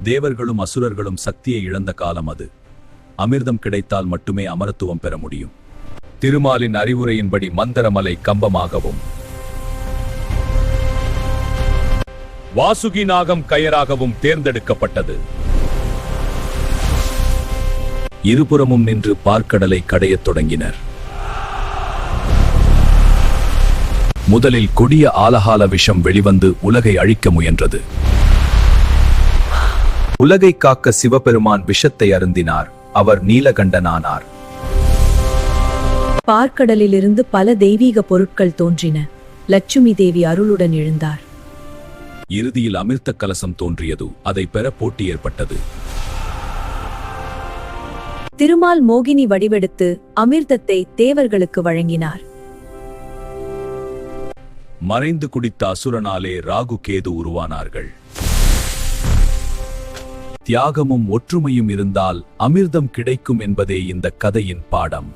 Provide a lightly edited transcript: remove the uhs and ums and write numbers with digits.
தேவர்களும் அசுரர்களும் சக்தியை இழந்த காலம் அது. அமிர்தம் கிடைத்தால் மட்டுமே அமரத்துவம் பெற முடியும். திருமாலின் அறிவுரையின்படி மந்தரமலை கம்பமாகவும் வாசுகி நாகம் கயராகவும் தேர்ந்தெடுக்கப்பட்டது. இருபுறமும் நின்று பார்க்கடலை கடையத் தொடங்கினர். முதலில் கொடிய ஆலகால விஷம் வெளிவந்து உலகை அழிக்க முயன்றது. உலகை காக்க சிவபெருமான் விஷத்தை அருந்தினார். அவர் நீலகண்டனானார். பார்க்கடலிலிருந்து பல தெய்வீக பொருட்கள் தோன்றின. லட்சுமி தேவி அருளுடன் எழுந்தார். இறுதியில் அமிர்த கலசம் தோன்றியது. அதை பெற போட்டி ஏற்பட்டது. திருமால் மோகினி வடிவெடுத்து அமிர்தத்தை தேவர்களுக்கு வழங்கினார். மறைந்து குடித்த அசுரனாலே ராகு கேது உருவானார்கள். தியாகமும் ஒற்றுமையும் இருந்தால் அமிர்தம் கிடைக்கும் என்பதே இந்த கதையின் பாடம்.